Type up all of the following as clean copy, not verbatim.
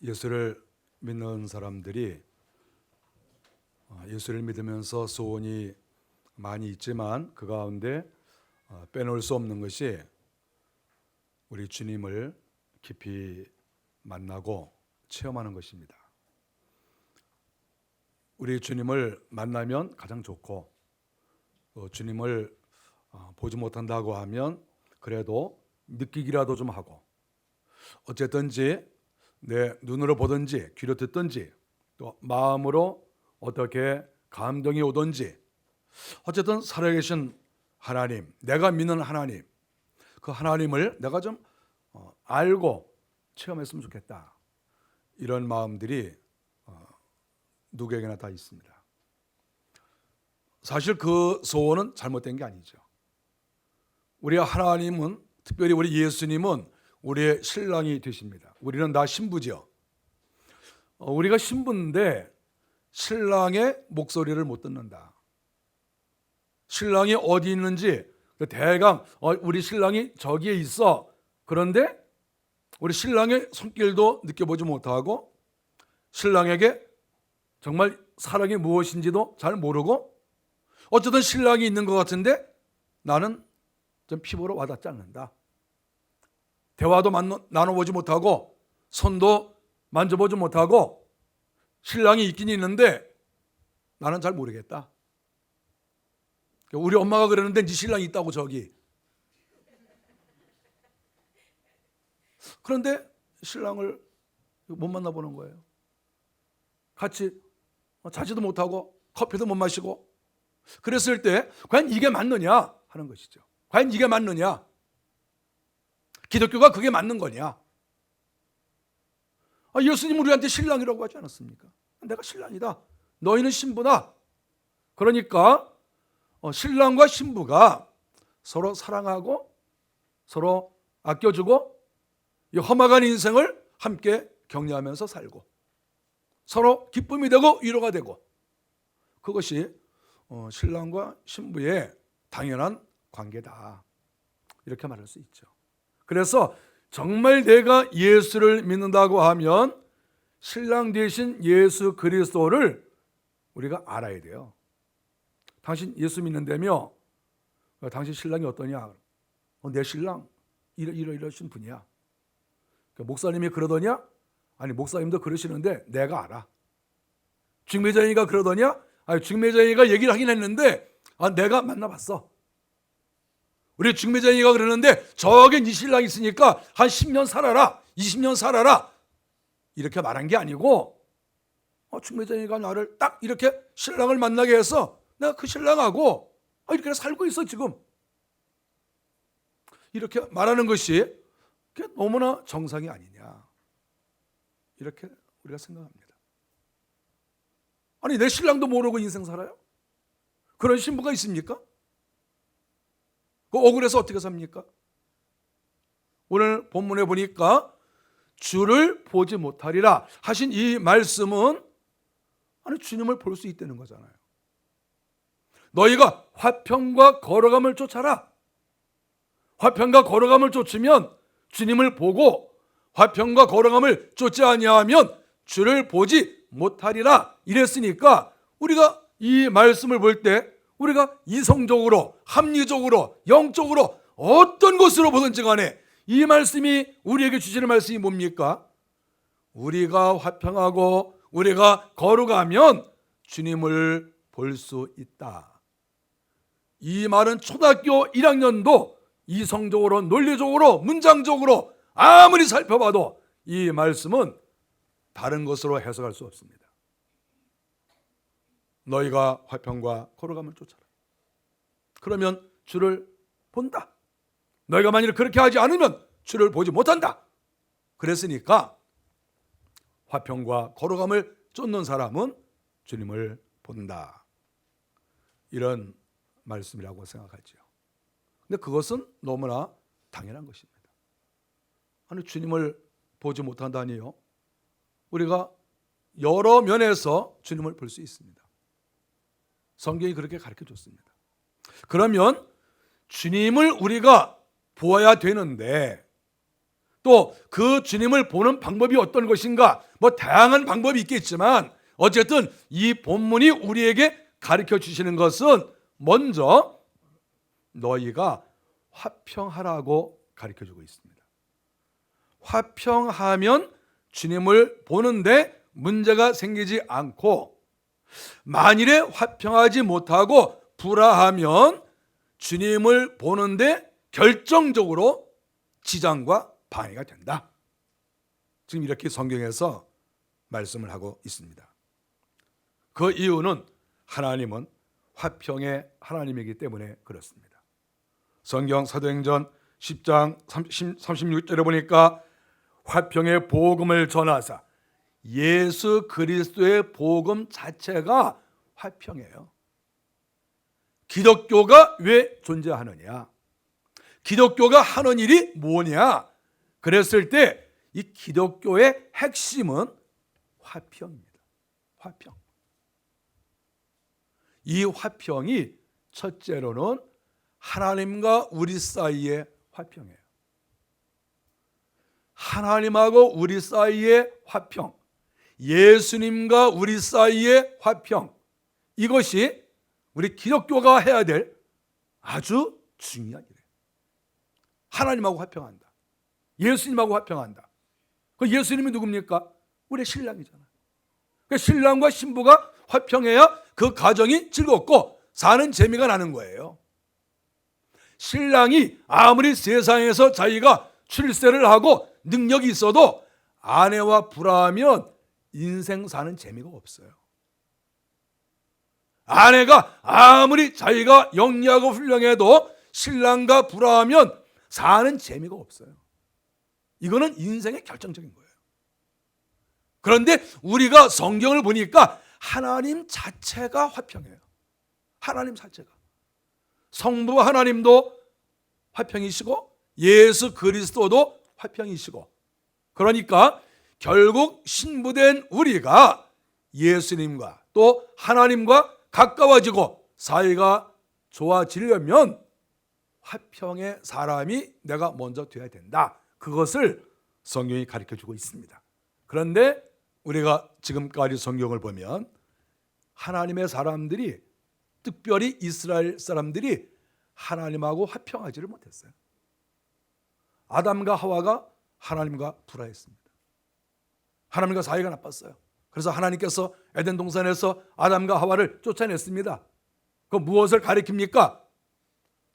예수를 믿는 사람들이 예수를 믿으면서 소원이 많이 있지만 그 가운데 빼놓을 수 없는 것이 우리 주님을 깊이 만나고 체험하는 것입니다. 우리 주님을 만나면 가장 좋고, 주님을 보지 못한다고 하면 그래도 느끼기라도 좀 하고, 어쨌든지 내 눈으로 보든지 귀로 듣든지 또 마음으로 어떻게 감동이 오든지, 어쨌든 살아계신 하나님, 내가 믿는 하나님, 그 하나님을 내가 좀 알고 체험했으면 좋겠다, 이런 마음들이 누구에게나 다 있습니다. 사실 그 소원은 잘못된 게 아니죠. 우리 하나님은, 특별히 우리 예수님은 우리의 신랑이 되십니다. 우리는 다 신부죠. 우리가 신부인데 신랑의 목소리를 못 듣는다. 신랑이 어디 있는지 대강 우리 신랑이 저기에 있어. 그런데 우리 신랑의 손길도 느껴보지 못하고, 신랑에게 정말 사랑이 무엇인지도 잘 모르고, 어쨌든 신랑이 있는 것 같은데 나는 좀 피부로 와닿지 않는다. 대화도 나눠보지 못하고 손도 만져보지 못하고, 신랑이 있긴 있는데 나는 잘 모르겠다. 우리 엄마가 그러는데 네 신랑이 있다고 저기. 그런데 신랑을 못 만나보는 거예요. 같이 자지도 못하고 커피도 못 마시고. 그랬을 때 과연 이게 맞느냐 하는 것이죠. 과연 이게 맞느냐? 기독교가 그게 맞는 거냐? 예수님 우리한테 신랑이라고 하지 않았습니까? 내가 신랑이다, 너희는 신부다. 그러니까 신랑과 신부가 서로 사랑하고 서로 아껴주고 이 험악한 인생을 함께 격려하면서 살고, 서로 기쁨이 되고 위로가 되고, 그것이 신랑과 신부의 당연한 관계다, 이렇게 말할 수 있죠. 그래서 정말 내가 예수를 믿는다고 하면 신랑 되신 예수 그리스도를 우리가 알아야 돼요. 당신 예수 믿는다며? 당신 신랑이 어떠냐? 내 신랑 이러신 분이야. 목사님이 그러더냐? 아니, 목사님도 그러시는데 내가 알아. 중매자이가 그러더냐? 아니, 중매자이가 얘기를 하긴 했는데 내가 만나봤어. 우리 중매자이가 그러는데 저게 네 신랑 있으니까 한 10년 살아라, 20년 살아라, 이렇게 말한 게 아니고, 중매자이가 나를 딱 이렇게 신랑을 만나게 해서 내가 그 신랑하고 이렇게 살고 있어 지금, 이렇게 말하는 것이 너무나 정상이 아니냐, 이렇게 우리가 생각합니다. 아니, 내 신랑도 모르고 인생 살아요? 그런 신부가 있습니까? 그 억울해서 어떻게 삽니까? 오늘 본문에 보니까 주를 보지 못하리라 하신 이 말씀은 주님을 볼 수 있다는 거잖아요. 너희가 화평과 거룩함을 쫓아라. 화평과 거룩함을 쫓으면 주님을 보고, 화평과 거룩함을 쫓지 아니하면 주를 보지 못하리라 이랬으니까, 우리가 이 말씀을 볼 때 우리가 이성적으로, 합리적으로, 영적으로 어떤 것으로 보든지 간에 이 말씀이 우리에게 주시는 말씀이 뭡니까? 우리가 화평하고 우리가 거룩하면 주님을 볼 수 있다. 이 말은 초등학교 1학년도 이성적으로, 논리적으로, 문장적으로 아무리 살펴봐도 이 말씀은 다른 것으로 해석할 수 없습니다. 너희가 화평과 거룩함을 쫓아라. 그러면 주를 본다. 너희가 만일 그렇게 하지 않으면 주를 보지 못한다. 그랬으니까 화평과 거룩함을 쫓는 사람은 주님을 본다, 이런 말씀이라고 생각하죠. 근데 그것은 너무나 당연한 것입니다. 아니, 주님을 보지 못한다니요? 우리가 여러 면에서 주님을 볼 수 있습니다. 성경이 그렇게 가르쳐 줬습니다. 그러면 주님을 우리가 보아야 되는데, 또 그 주님을 보는 방법이 어떤 것인가, 뭐 다양한 방법이 있겠지만 어쨌든 이 본문이 우리에게 가르쳐 주시는 것은 먼저 너희가 화평하라고 가르쳐 주고 있습니다. 화평하면 주님을 보는데 문제가 생기지 않고, 만일에 화평하지 못하고 불화하면 주님을 보는데 결정적으로 지장과 방해가 된다. 지금 이렇게 성경에서 말씀을 하고 있습니다. 그 이유는 하나님은 화평의 하나님이기 때문에 그렇습니다. 성경 사도행전 10장 36절에 보니까 화평의 복음을 전하사, 예수 그리스도의 복음 자체가 화평이에요. 기독교가 왜 존재하느냐? 기독교가 하는 일이 뭐냐? 그랬을 때 이 기독교의 핵심은 화평입니다. 화평. 이 화평이 첫째로는 하나님과 우리 사이의 화평이에요. 하나님하고 우리 사이의 화평, 예수님과 우리 사이의 화평, 이것이 우리 기독교가 해야 될 아주 중요한 일이에요. 하나님하고 화평한다. 예수님하고 화평한다. 그 예수님이 누굽니까? 우리 신랑이잖아요. 그러니까 신랑과 신부가 화평해야 그 가정이 즐겁고 사는 재미가 나는 거예요. 신랑이 아무리 세상에서 자기가 출세를 하고 능력이 있어도 아내와 불화하면 인생 사는 재미가 없어요. 아내가 아무리 자기가 영리하고 훌륭해도 신랑과 불화하면 사는 재미가 없어요. 이거는 인생의 결정적인 거예요. 그런데 우리가 성경을 보니까 하나님 자체가 화평해요. 하나님 자체가. 성부 하나님도 화평이시고 예수 그리스도도 화평이시고, 그러니까 결국 신부된 우리가 예수님과 또 하나님과 가까워지고 사이가 좋아지려면 화평의 사람이 내가 먼저 되어야 된다. 그것을 성경이 가르쳐주고 있습니다. 그런데 우리가 지금까지 성경을 보면 하나님의 사람들이, 특별히 이스라엘 사람들이 하나님하고 화평하지를 못했어요. 아담과 하와가 하나님과 불화했습니다. 하나님과 사이가 나빴어요. 그래서 하나님께서 에덴 동산에서 아담과 하와를 쫓아냈습니다. 그 무엇을 가리킵니까?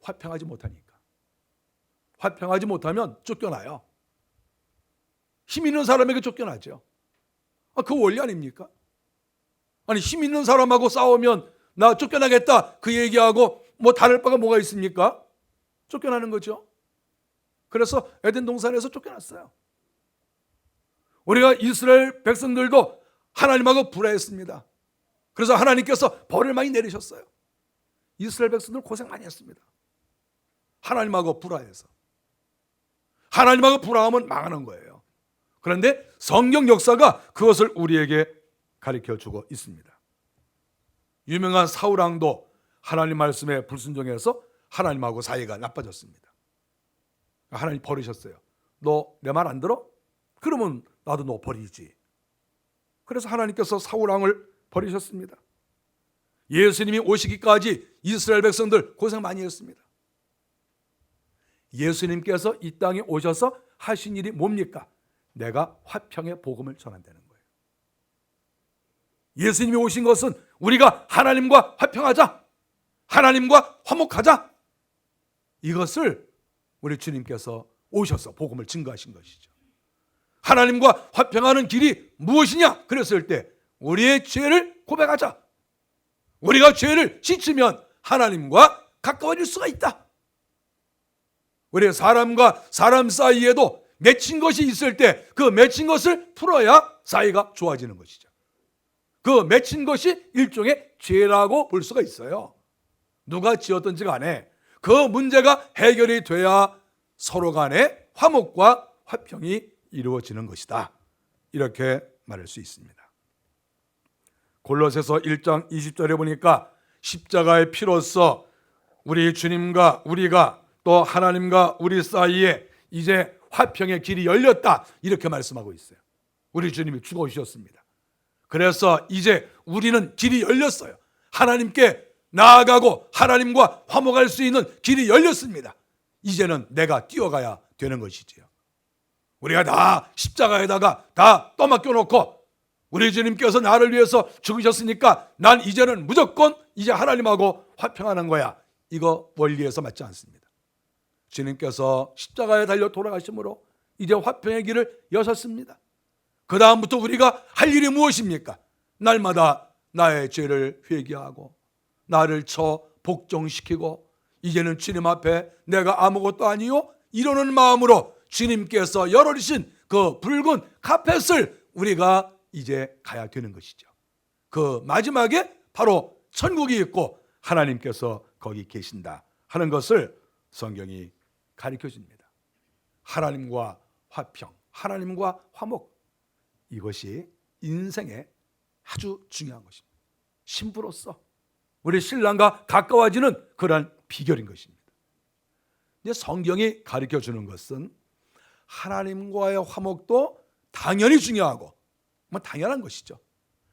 화평하지 못하니까. 화평하지 못하면 쫓겨나요. 힘 있는 사람에게 쫓겨나죠. 그 원리 아닙니까? 아니, 힘 있는 사람하고 싸우면 나 쫓겨나겠다 그 얘기하고 뭐 다를 바가 뭐가 있습니까? 쫓겨나는 거죠. 그래서 에덴 동산에서 쫓겨났어요. 우리가 이스라엘 백성들도 하나님하고 불화했습니다. 그래서 하나님께서 벌을 많이 내리셨어요. 이스라엘 백성들 고생 많이 했습니다. 하나님하고 불화해서. 하나님하고 불화하면 망하는 거예요. 그런데 성경 역사가 그것을 우리에게 가르쳐주고 있습니다. 유명한 사울왕도 하나님 말씀에 불순종해서 하나님하고 사이가 나빠졌습니다. 하나님 버리셨어요. 너 내 말 안 들어? 그러면 나도 너 버리지. 그래서 하나님께서 사울왕을 버리셨습니다. 예수님이 오시기까지 이스라엘 백성들 고생 많이 했습니다. 예수님께서 이 땅에 오셔서 하신 일이 뭡니까? 내가 화평의 복음을 전한다는 거예요. 예수님이 오신 것은 우리가 하나님과 화평하자, 하나님과 화목하자, 이것을 우리 주님께서 오셔서 복음을 증거하신 것이죠. 하나님과 화평하는 길이 무엇이냐? 그랬을 때 우리의 죄를 고백하자. 우리가 죄를 씻으면 하나님과 가까워질 수가 있다. 우리 사람과 사람 사이에도 맺힌 것이 있을 때 그 맺힌 것을 풀어야 사이가 좋아지는 것이죠. 그 맺힌 것이 일종의 죄라고 볼 수가 있어요. 누가 지었든지 간에 그 문제가 해결이 돼야 서로 간에 화목과 화평이 이루어지는 것이다. 이렇게 말할 수 있습니다. 골로새서 1장 20절에 보니까 십자가의 피로써 우리 주님과 우리가 또 하나님과 우리 사이에 이제 화평의 길이 열렸다, 이렇게 말씀하고 있어요. 우리 주님이 죽어오셨습니다. 그래서 이제 우리는 길이 열렸어요. 하나님께 나아가고 하나님과 화목할 수 있는 길이 열렸습니다. 이제는 내가 뛰어가야 되는 것이지요. 우리가 다 십자가에다가 다 떠맡겨 놓고 우리 주님께서 나를 위해서 죽으셨으니까 난 이제는 무조건 이제 하나님하고 화평하는 거야, 이거 원리에서 맞지 않습니다. 주님께서 십자가에 달려 돌아가심으로 이제 화평의 길을 여셨습니다. 그 다음부터 우리가 할 일이 무엇입니까? 날마다 나의 죄를 회개하고 나를 쳐 복종시키고 이제는 주님 앞에 내가 아무것도 아니요 이러는 마음으로 주님께서 열어주신 그 붉은 카펫을 우리가 이제 가야 되는 것이죠. 그 마지막에 바로 천국이 있고 하나님께서 거기 계신다 하는 것을 성경이 가르쳐 줍니다. 하나님과 화평, 하나님과 화목, 이것이 인생에 아주 중요한 것입니다. 신부로서 우리 신랑과 가까워지는 그러한 비결인 것입니다. 이제 성경이 가르쳐 주는 것은 하나님과의 화목도 당연히 중요하고 당연한 것이죠.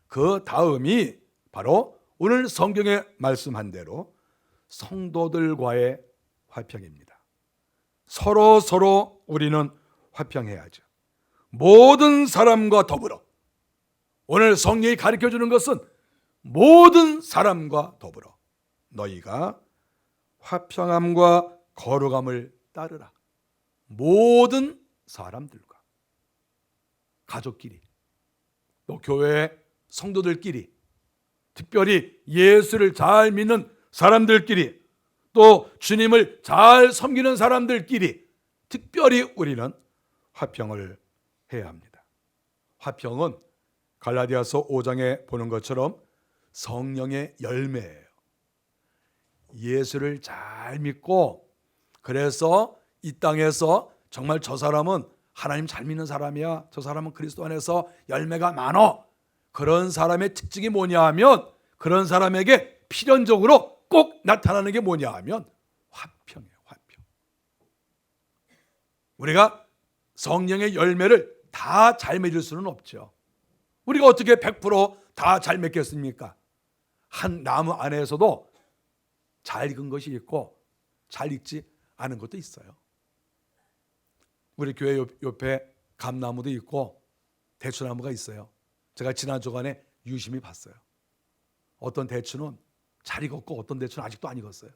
그 다음이 바로 오늘 성경에 말씀한 대로 성도들과의 화평입니다. 서로 우리는 화평해야죠. 모든 사람과 더불어, 오늘 성경이 가르쳐 주는 것은 모든 사람과 더불어 너희가 화평함과 거룩함을 따르라. 모든 사람들과, 가족끼리, 또 교회 성도들끼리, 특별히 예수를 잘 믿는 사람들끼리, 또 주님을 잘 섬기는 사람들끼리 특별히 우리는 화평을 해야 합니다. 화평은 갈라디아서 5장에 보는 것처럼 성령의 열매예요. 예수를 잘 믿고 그래서 이 땅에서 정말 저 사람은 하나님 잘 믿는 사람이야, 저 사람은 그리스도 안에서 열매가 많어, 그런 사람의 특징이 뭐냐 하면, 그런 사람에게 필연적으로 꼭 나타나는 게 뭐냐 하면 화평이에요. 화평. 우리가 성령의 열매를 다 잘 맺을 수는 없죠. 우리가 어떻게 100% 다 잘 맺겠습니까? 한 나무 안에서도 잘 익은 것이 있고 잘 익지 않은 것도 있어요. 우리 교회 옆에 감나무도 있고 대추나무가 있어요. 제가 지난 주간에 유심히 봤어요. 어떤 대추는 잘 익었고 어떤 대추는 아직도 안 익었어요.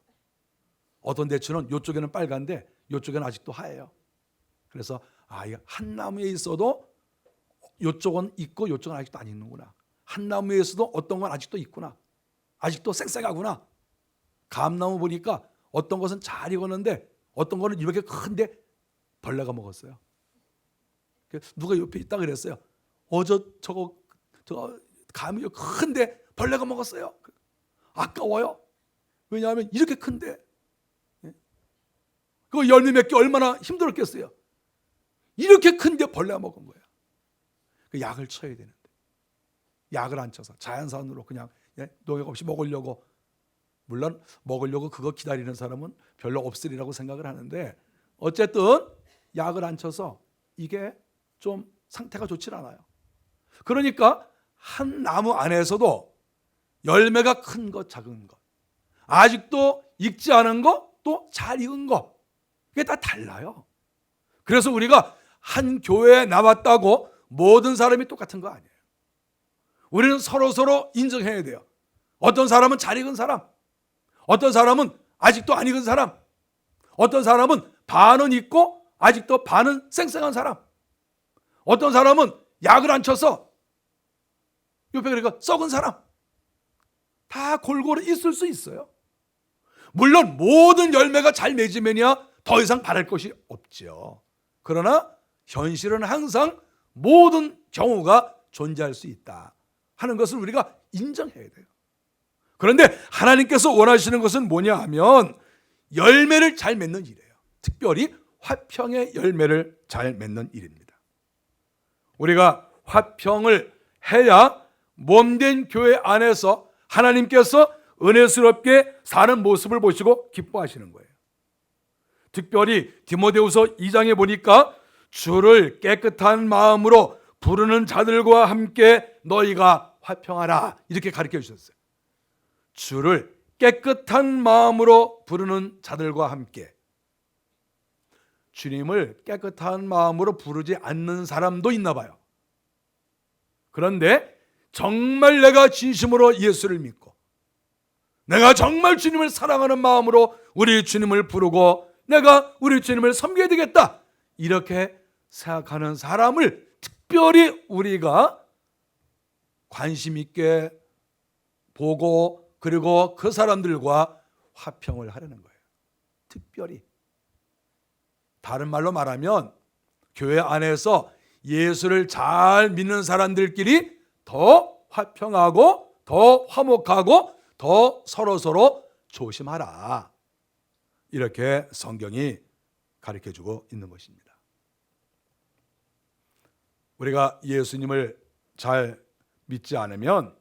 어떤 대추는 이쪽에는 빨간데 이쪽에는 아직도 하얘요. 그래서 한 나무에 있어도 이쪽은 있고 이쪽은 아직도 안 익는구나. 한 나무에 있어도 어떤 건 아직도 있구나. 아직도 쌩쌩하구나. 감나무 보니까 어떤 것은 잘 익었는데 어떤 거는 이렇게 큰데 벌레가 먹었어요. 누가 옆에 있다 그랬어요. 저거 감이 큰데 벌레가 먹었어요. 아까워요. 왜냐하면 이렇게 큰데 그 열매 맺기 얼마나 힘들었겠어요. 이렇게 큰데 벌레가 먹은 거예요. 그 약을 쳐야 되는데 약을 안 쳐서 자연산으로 그냥 농약 없이 먹으려고, 물론 먹으려고 그거 기다리는 사람은 별로 없으리라고 생각을 하는데 어쨌든 약을 안 쳐서 이게 좀 상태가 좋지 않아요. 그러니까 한 나무 안에서도 열매가 큰 것, 작은 것, 아직도 익지 않은 것, 또 잘 익은 것, 이게 다 달라요. 그래서 우리가 한 교회에 나왔다고 모든 사람이 똑같은 거 아니에요. 우리는 서로 인정해야 돼요. 어떤 사람은 잘 익은 사람, 어떤 사람은 아직도 안 익은 사람, 어떤 사람은 반은 익고 아직도 반은 쌩쌩한 사람, 어떤 사람은 약을 안 쳐서 옆에 그러니까 썩은 사람, 다 골고루 있을 수 있어요. 물론 모든 열매가 잘 맺으면야 더 이상 바랄 것이 없죠. 그러나 현실은 항상 모든 경우가 존재할 수 있다 하는 것을 우리가 인정해야 돼요. 그런데 하나님께서 원하시는 것은 뭐냐 하면 열매를 잘 맺는 일이에요. 특별히 화평의 열매를 잘 맺는 일입니다. 우리가 화평을 해야 몸된 교회 안에서 하나님께서 은혜스럽게 사는 모습을 보시고 기뻐하시는 거예요. 특별히 디모데후서 2장에 보니까 주를 깨끗한 마음으로 부르는 자들과 함께 너희가 화평하라. 이렇게 가르쳐 주셨어요. 주를 깨끗한 마음으로 부르는 자들과 함께. 주님을 깨끗한 마음으로 부르지 않는 사람도 있나 봐요. 그런데 정말 내가 진심으로 예수를 믿고 내가 정말 주님을 사랑하는 마음으로 우리 주님을 부르고 내가 우리 주님을 섬겨야 되겠다, 이렇게 생각하는 사람을 특별히 우리가 관심 있게 보고 그리고 그 사람들과 화평을 하려는 거예요. 특별히. 다른 말로 말하면 교회 안에서 예수를 잘 믿는 사람들끼리 더 화평하고 더 화목하고 더 서로서로 조심하라. 이렇게 성경이 가르쳐주고 있는 것입니다. 우리가 예수님을 잘 믿지 않으면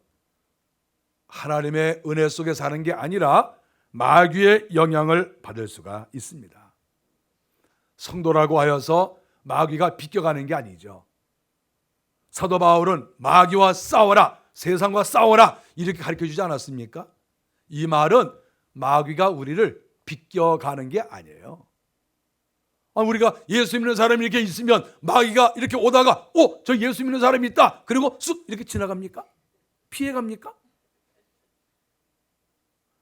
하나님의 은혜 속에 사는 게 아니라 마귀의 영향을 받을 수가 있습니다. 성도라고 하여서 마귀가 비껴가는 게 아니죠. 사도 바울은 마귀와 싸워라, 세상과 싸워라, 이렇게 가르쳐주지 않았습니까? 이 말은 마귀가 우리를 비껴가는 게 아니에요. 우리가 예수 믿는 사람이 이렇게 있으면 마귀가 이렇게 오다가 저 예수 믿는 사람이 있다, 그리고 쑥 이렇게 지나갑니까? 피해갑니까?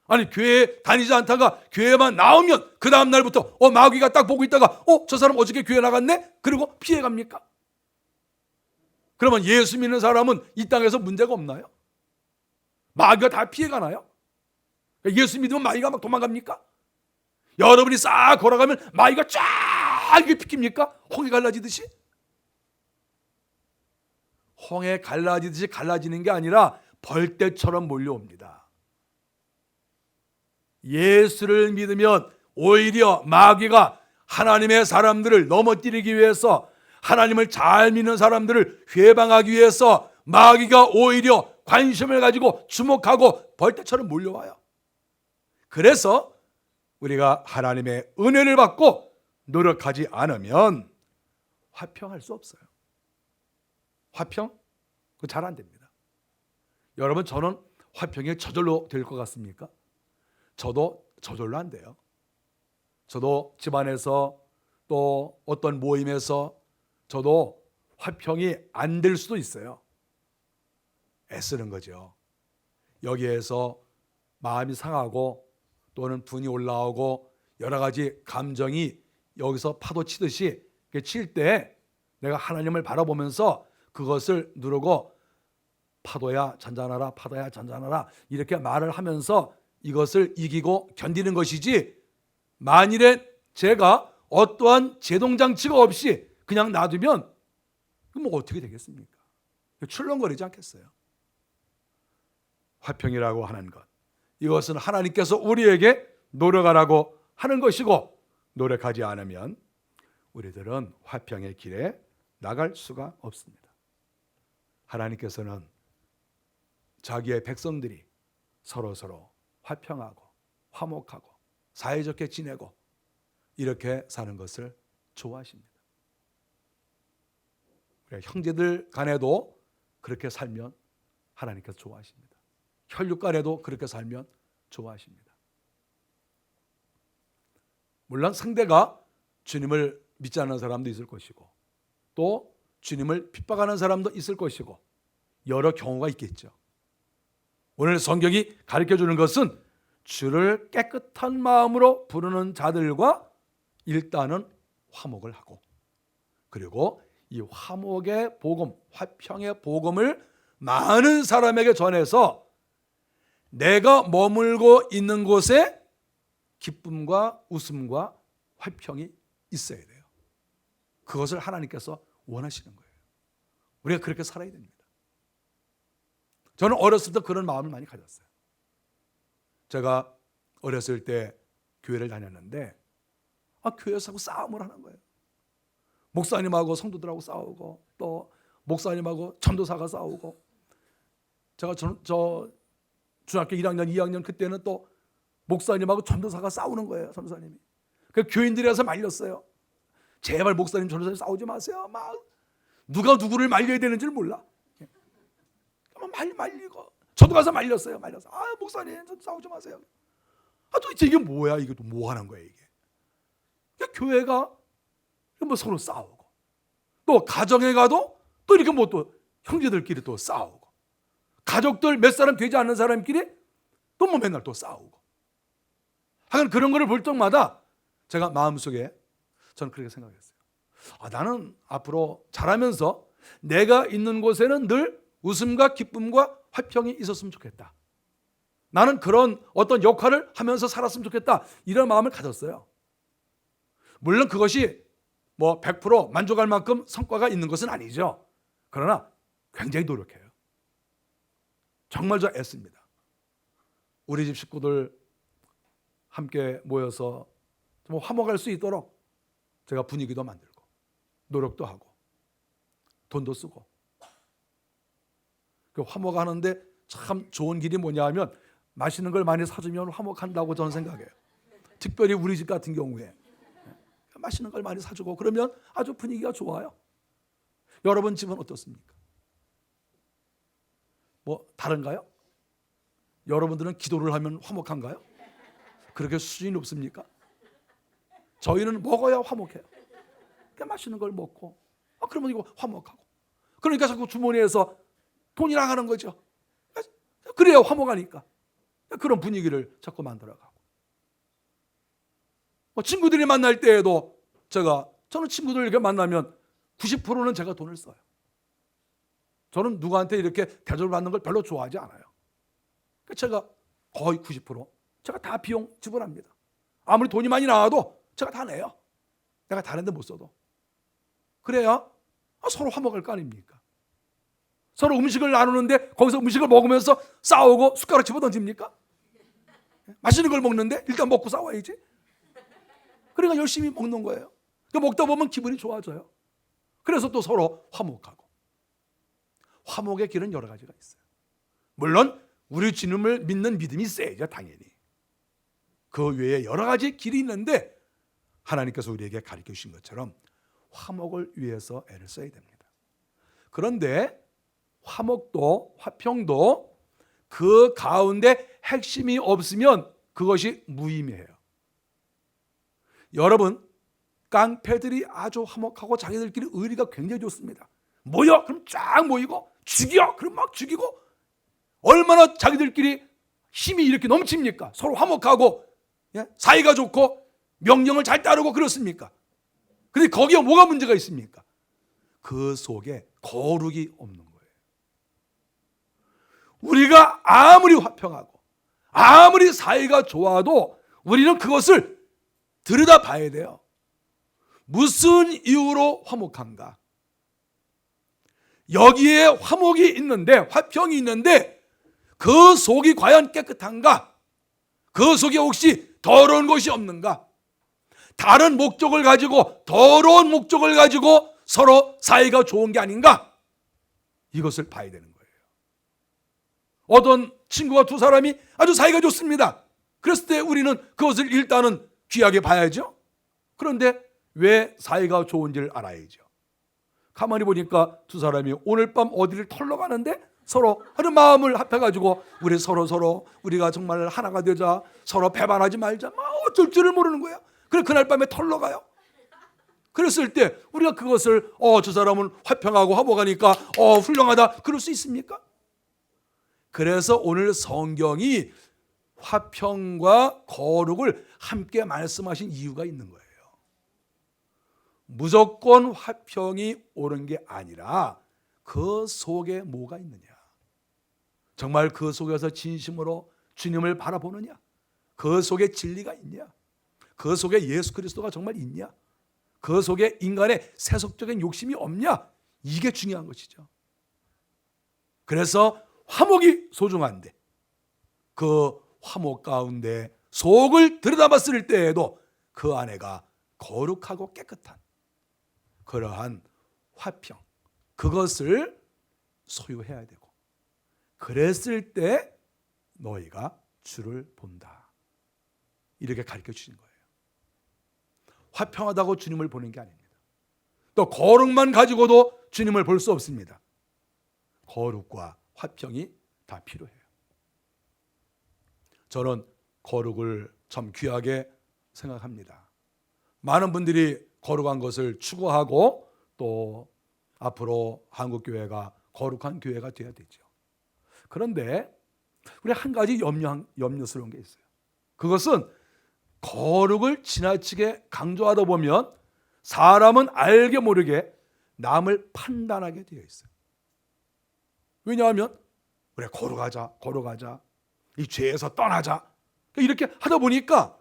아니, 교회에 다니지 않다가 교회만 나오면 그 다음 날부터 마귀가 딱 보고 있다가 저 사람 어저께 교회 나갔네? 그리고 피해갑니까? 그러면 예수 믿는 사람은 이 땅에서 문제가 없나요? 마귀가 다 피해가나요? 예수 믿으면 마귀가 막 도망갑니까? 여러분이 싹 걸어가면 마귀가 쫙 이렇게 비킵니까? 홍해 갈라지듯이? 홍해 갈라지듯이 갈라지는 게 아니라 벌떼처럼 몰려옵니다. 예수를 믿으면 오히려 마귀가 하나님의 사람들을 넘어뜨리기 위해서, 하나님을 잘 믿는 사람들을 회방하기 위해서 마귀가 오히려 관심을 가지고 주목하고 벌떼처럼 몰려와요. 그래서 우리가 하나님의 은혜를 받고 노력하지 않으면 화평할 수 없어요. 화평? 그거 잘 안 됩니다. 여러분, 저는 화평이 저절로 될 것 같습니까? 저도 저절로 안 돼요. 저도 집안에서 또 어떤 모임에서 저도 화평이 안 될 수도 있어요. 애쓰는 거죠. 여기에서 마음이 상하고 또는 분이 올라오고 여러 가지 감정이 여기서 파도 치듯이 칠 때 내가 하나님을 바라보면서 그것을 누르고 파도야 잔잔하라, 파도야 잔잔하라, 이렇게 말을 하면서 이것을 이기고 견디는 것이지, 만일에 제가 어떠한 제동장치가 없이 그냥 놔두면 뭐 어떻게 되겠습니까? 출렁거리지 않겠어요? 화평이라고 하는 것, 이것은 하나님께서 우리에게 노력하라고 하는 것이고, 노력하지 않으면 우리들은 화평의 길에 나갈 수가 없습니다. 하나님께서는 자기의 백성들이 서로서로 화평하고 화목하고 사이좋게 지내고 이렇게 사는 것을 좋아하십니다. 우리 형제들 간에도 그렇게 살면 하나님께서 좋아하십니다. 혈육 간에도 그렇게 살면 좋아하십니다. 물론 상대가 주님을 믿지 않는 사람도 있을 것이고 또 주님을 핍박하는 사람도 있을 것이고 여러 경우가 있겠죠. 오늘 성경이 가르쳐주는 것은 주를 깨끗한 마음으로 부르는 자들과 일단은 화목을 하고, 그리고 이 화목의 복음, 화평의 복음을 많은 사람에게 전해서 내가 머물고 있는 곳에 기쁨과 웃음과 화평이 있어야 돼요. 그것을 하나님께서 원하시는 거예요. 우리가 그렇게 살아야 됩니다. 저는 어렸을 때 그런 마음을 많이 가졌어요. 제가 어렸을 때 교회를 다녔는데 교회에서 싸움을 하는 거예요. 목사님하고 성도들하고 싸우고 또 목사님하고 전도사가 싸우고, 제가 저 중학교 1학년, 2학년 그때는 또 목사님하고 전도사가 싸우는 거예요. 전도사님이. 그 교인들이 와서 말렸어요. 제발 목사님 전도사님 싸우지 마세요. 막 누가 누구를 말려야 되는지를 몰라. 말리고 저도 가서 말렸어요. 아 목사님 좀 싸우지 마세요. 아 도대체 이게 뭐야? 이게 또 뭐 하는 거야 이게? 교회가 뭐 서로 싸우고 또 가정에 가도 또 이렇게 뭐 또 형제들끼리 또 싸우고 가족들 몇 사람 되지 않는 사람끼리 또 뭐 맨날 또 싸우고 하여간 그런 거를 볼 때마다 제가 마음속에 저는 그렇게 생각했어요. 아, 나는 앞으로 자라면서 내가 있는 곳에는 늘 웃음과 기쁨과 화평이 있었으면 좋겠다. 나는 그런 어떤 역할을 하면서 살았으면 좋겠다. 이런 마음을 가졌어요. 물론 그것이 뭐 100% 만족할 만큼 성과가 있는 것은 아니죠. 그러나 굉장히 노력해요. 정말 저 애씁니다. 우리 집 식구들 함께 모여서 좀 화목할 수 있도록 제가 분위기도 만들고 노력도 하고 돈도 쓰고 그 화목하는데 참 좋은 길이 뭐냐 하면 맛있는 걸 많이 사주면 화목한다고 저는 생각해요. 특별히 우리 집 같은 경우에 맛있는 걸 많이 사주고 그러면 아주 분위기가 좋아요. 여러분 집은 어떻습니까? 뭐 다른가요? 여러분들은 기도를 하면 화목한가요? 그렇게 수준이 높습니까? 저희는 먹어야 화목해요. 맛있는 걸 먹고 그러면 이거 화목하고 그러니까 자꾸 주머니에서 돈이 나가는 거죠. 그래야 화목하니까 그런 분위기를 자꾸 만들어가고 친구들이 만날 때에도 저는 친구들 이렇게 만나면 90%는 제가 돈을 써요. 저는 누구한테 이렇게 대접을 받는 걸 별로 좋아하지 않아요. 제가 거의 90% 제가 다 비용 지불합니다. 아무리 돈이 많이 나와도 제가 다 내요. 내가 다른 데 못 써도. 그래야 서로 화목할 거 아닙니까? 서로 음식을 나누는데 거기서 음식을 먹으면서 싸우고 숟가락 집어던집니까? 맛있는 걸 먹는데 일단 먹고 싸워야지. 그러니까 열심히 먹는 거예요. 먹다 보면 기분이 좋아져요. 그래서 또 서로 화목하고. 화목의 길은 여러 가지가 있어요. 물론 우리 주님을 믿는 믿음이 세죠, 당연히. 그 외에 여러 가지 길이 있는데 하나님께서 우리에게 가르쳐 주신 것처럼 화목을 위해서 애를 써야 됩니다. 그런데 화목도 화평도 그 가운데 핵심이 없으면 그것이 무의미해요. 여러분, 깡패들이 아주 화목하고 자기들끼리 의리가 굉장히 좋습니다. 모여? 그럼 쫙 모이고 죽여? 그럼 막 죽이고 얼마나 자기들끼리 힘이 이렇게 넘칩니까? 서로 화목하고 사이가 좋고 명령을 잘 따르고 그렇습니까? 그런데 거기에 뭐가 문제가 있습니까? 그 속에 거룩이 없는 거예요. 우리가 아무리 화평하고 아무리 사이가 좋아도 우리는 그것을 들여다봐야 돼요. 무슨 이유로 화목한가? 여기에 화목이 있는데 화평이 있는데 그 속이 과연 깨끗한가? 그 속에 혹시 더러운 것이 없는가? 다른 목적을 가지고 더러운 목적을 가지고 서로 사이가 좋은 게 아닌가? 이것을 봐야 되는 거예요. 어떤 친구와 두 사람이 아주 사이가 좋습니다. 그랬을 때 우리는 그것을 일단은 귀하게 봐야죠. 그런데 왜 사이가 좋은지를 알아야죠. 가만히 보니까 두 사람이 오늘 밤 어디를 털러 가는데 서로 하는 마음을 합해가지고 우리 서로 우리가 정말 하나가 되자, 서로 배반하지 말자, 어쩔 줄을 모르는 거야. 그래 그날 밤에 털러 가요. 그랬을 때 우리가 그것을 저 사람은 화평하고 화목하니까 훌륭하다 그럴 수 있습니까? 그래서 오늘 성경이 화평과 거룩을 함께 말씀하신 이유가 있는 거예요. 무조건 화평이 옳은 게 아니라 그 속에 뭐가 있느냐? 정말 그 속에서 진심으로 주님을 바라보느냐? 그 속에 진리가 있냐? 그 속에 예수 그리스도가 정말 있냐? 그 속에 인간의 세속적인 욕심이 없냐? 이게 중요한 것이죠. 그래서 화목이 소중한데 그 화목 가운데 속을 들여다봤을 때에도 그 안에가 거룩하고 깨끗한 그러한 화평, 그것을 소유해야 되고 그랬을 때 너희가 주를 본다. 이렇게 가르쳐 주신 거예요. 화평하다고 주님을 보는 게 아닙니다. 또 거룩만 가지고도 주님을 볼 수 없습니다. 거룩과 화평이 다 필요해요. 저는 거룩을 참 귀하게 생각합니다. 많은 분들이 거룩한 것을 추구하고 또 앞으로 한국교회가 거룩한 교회가 되어야 되죠. 그런데 우리 한 가지 염려스러운 게 있어요. 그것은 거룩을 지나치게 강조하다 보면 사람은 알게 모르게 남을 판단하게 되어 있어요. 왜냐하면 그래, 거룩하자, 이 죄에서 떠나자, 이렇게 하다 보니까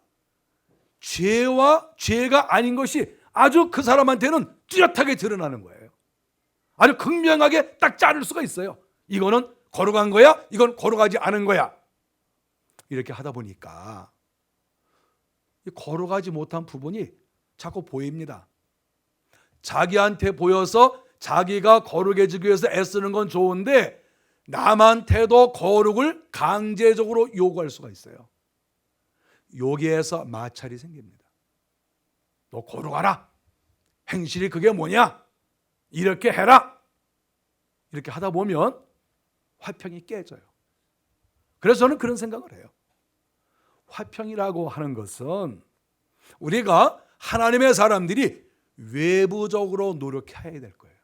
죄와 죄가 아닌 것이 아주 그 사람한테는 뚜렷하게 드러나는 거예요. 아주 극명하게 딱 자를 수가 있어요. 이거는 거룩한 거야, 이건 거룩하지 않은 거야. 이렇게 하다 보니까 거룩하지 못한 부분이 자꾸 보입니다. 자기한테 보여서 자기가 거룩해지기 위해서 애쓰는 건 좋은데 남한테도 거룩을 강제적으로 요구할 수가 있어요. 여기에서 마찰이 생깁니다. 너 거룩하라. 행실이 그게 뭐냐? 이렇게 해라. 이렇게 하다 보면 화평이 깨져요. 그래서 저는 그런 생각을 해요. 화평이라고 하는 것은 우리가 하나님의 사람들이 외부적으로 노력해야 될 거예요.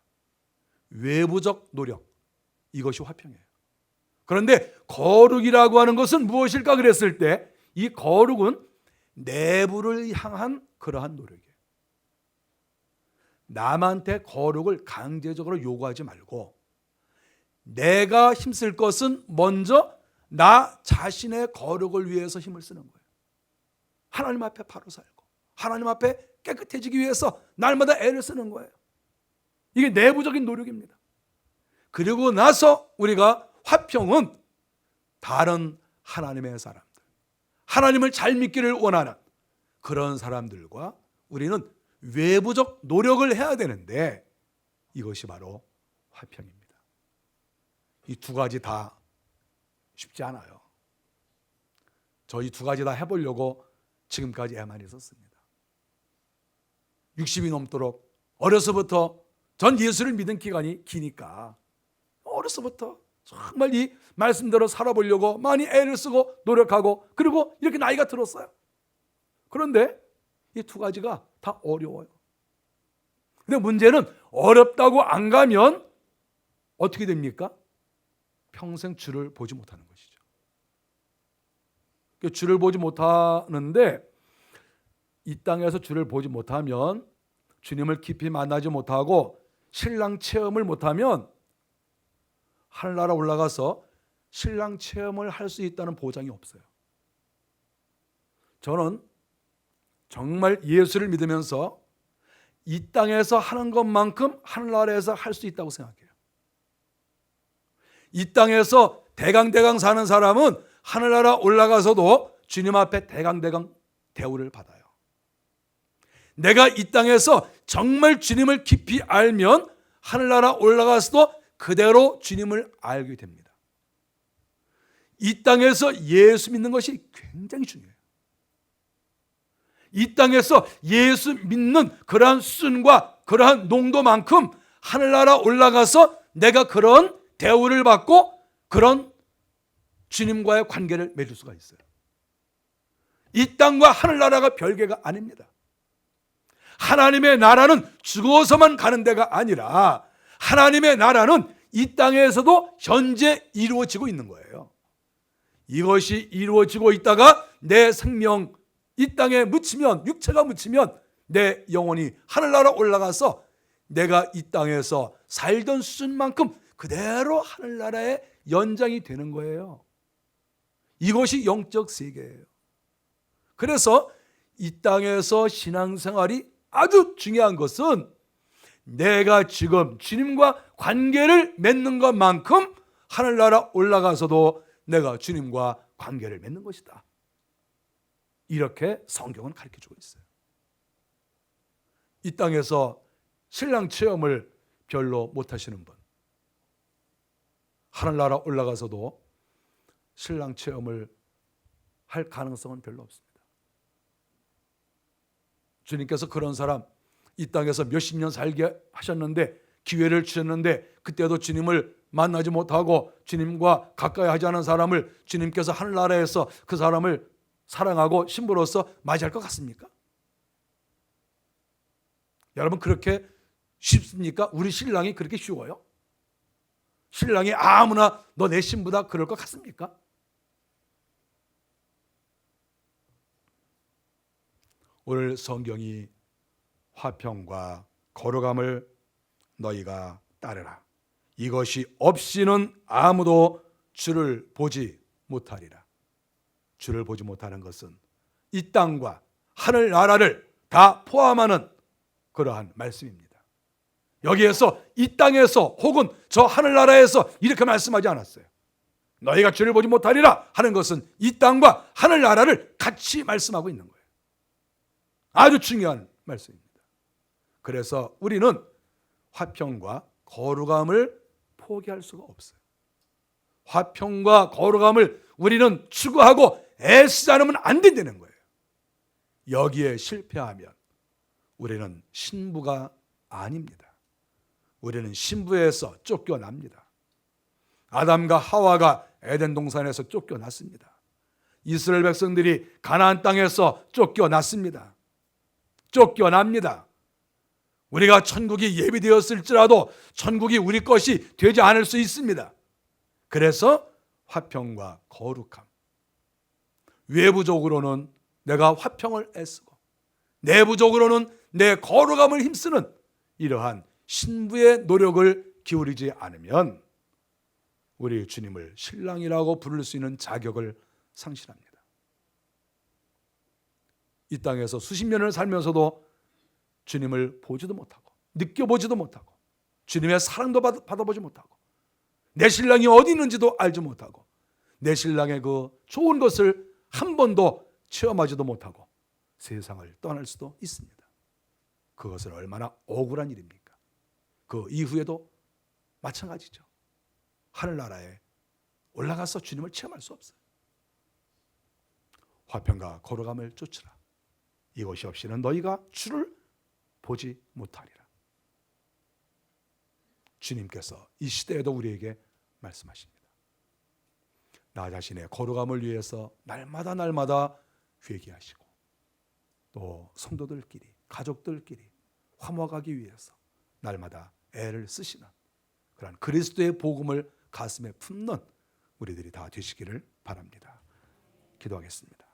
외부적 노력, 이것이 화평이에요. 그런데 거룩이라고 하는 것은 무엇일까 그랬을 때 이 거룩은 내부를 향한 그러한 노력이에요. 남한테 거룩을 강제적으로 요구하지 말고 내가 힘쓸 것은 먼저 나 자신의 거룩을 위해서 힘을 쓰는 거예요. 하나님 앞에 바로 살고 하나님 앞에 깨끗해지기 위해서 날마다 애를 쓰는 거예요. 이게 내부적인 노력입니다. 그리고 나서 우리가 화평은 다른 하나님의 사람들, 하나님을 잘 믿기를 원하는 그런 사람들과 우리는 외부적 노력을 해야 되는데 이것이 바로 화평입니다. 이 두 가지 다 쉽지 않아요. 저 이 두 가지 다 해보려고 지금까지 애만 있었습니다. 60이 넘도록 어려서부터 전 예수를 믿은 기간이 기니까 어려서부터 정말 이 말씀대로 살아보려고 많이 애를 쓰고 노력하고 그리고 이렇게 나이가 들었어요. 그런데 이 두 가지가 다 어려워요. 근데 문제는 어렵다고 안 가면 어떻게 됩니까? 평생 주를 보지 못하는 것이죠. 주를 보지 못하는데 이 땅에서 주를 보지 못하면 주님을 깊이 만나지 못하고 신랑 체험을 못하면 하늘나라 올라가서 신랑 체험을 할 수 있다는 보장이 없어요. 저는 정말 예수를 믿으면서 이 땅에서 하는 것만큼 하늘나라에서 할 수 있다고 생각해요. 이 땅에서 대강대강 사는 사람은 하늘나라 올라가서도 주님 앞에 대강대강 대우를 받아요. 내가 이 땅에서 정말 주님을 깊이 알면 하늘나라 올라가서도 그대로 주님을 알게 됩니다. 이 땅에서 예수 믿는 것이 굉장히 중요해요. 이 땅에서 예수 믿는 그러한 수준과 그러한 농도만큼 하늘나라 올라가서 내가 그런 대우를 받고 그런 주님과의 관계를 맺을 수가 있어요. 이 땅과 하늘나라가 별개가 아닙니다. 하나님의 나라는 죽어서만 가는 데가 아니라 하나님의 나라는 이 땅에서도 현재 이루어지고 있는 거예요. 이것이 이루어지고 있다가 내 생명 이 땅에 묻히면, 육체가 묻히면 내 영혼이 하늘나라 올라가서 내가 이 땅에서 살던 수준만큼 그대로 하늘나라의 연장이 되는 거예요. 이것이 영적 세계예요. 그래서 이 땅에서 신앙생활이 아주 중요한 것은 내가 지금 주님과 관계를 맺는 것만큼 하늘나라 올라가서도 내가 주님과 관계를 맺는 것이다. 이렇게 성경은 가르쳐주고 있어요. 이 땅에서 신랑 체험을 별로 못하시는 분, 하늘나라 올라가서도 신랑 체험을 할 가능성은 별로 없습니다. 주님께서 그런 사람 이 땅에서 몇십 년 살게 하셨는데, 기회를 주셨는데 그때도 주님을 만나지 못하고 주님과 가까이 하지 않은 사람을 주님께서 하늘나라에서 그 사람을 사랑하고 신부로서 맞이할 것 같습니까? 여러분, 그렇게 쉽습니까? 우리 신랑이 그렇게 쉬워요? 신랑이 아무나 너 내 신부다 그럴 것 같습니까? 오늘 성경이 화평과 거룩함을 너희가 따르라. 이것이 없이는 아무도 주를 보지 못하리라. 주를 보지 못하는 것은 이 땅과 하늘나라를 다 포함하는 그러한 말씀입니다. 여기에서 이 땅에서 혹은 저 하늘나라에서 이렇게 말씀하지 않았어요. 너희가 주를 보지 못하리라 하는 것은 이 땅과 하늘나라를 같이 말씀하고 있는 거예요. 아주 중요한 말씀입니다. 그래서 우리는 화평과 거룩함을 포기할 수가 없어요. 화평과 거룩함을 우리는 추구하고 애쓰지 않으면 안 된다는 거예요. 여기에 실패하면 우리는 신부가 아닙니다. 우리는 신부에서 쫓겨납니다. 아담과 하와가 에덴 동산에서 쫓겨났습니다. 이스라엘 백성들이 가나안 땅에서 쫓겨났습니다. 쫓겨납니다. 우리가 천국이 예비되었을지라도 천국이 우리 것이 되지 않을 수 있습니다. 그래서 화평과 거룩함, 외부적으로는 내가 화평을 애쓰고 내부적으로는 내 거룩함을 힘쓰는 이러한 신부의 노력을 기울이지 않으면 우리 주님을 신랑이라고 부를 수 있는 자격을 상실합니다. 이 땅에서 수십 년을 살면서도 주님을 보지도 못하고 느껴보지도 못하고 주님의 사랑도 받아보지 못하고 내 신랑이 어디 있는지도 알지 못하고 내 신랑의 그 좋은 것을 한 번도 체험하지도 못하고 세상을 떠날 수도 있습니다. 그것은 얼마나 억울한 일입니까? 그 이후에도 마찬가지죠. 하늘나라에 올라가서 주님을 체험할 수 없어요. 화평과 거룩함을 쫓으라. 이것이 없이는 너희가 주를 보지 못하리라. 주님께서 이 시대에도 우리에게 말씀하십니다. 나 자신의 거룩함을 위해서 날마다 회개하시고 또 성도들끼리 가족들끼리 화목하기 위해서 날마다 애를 쓰시는 그런 그리스도의 복음을 가슴에 품는 우리들이 다 되시기를 바랍니다. 기도하겠습니다.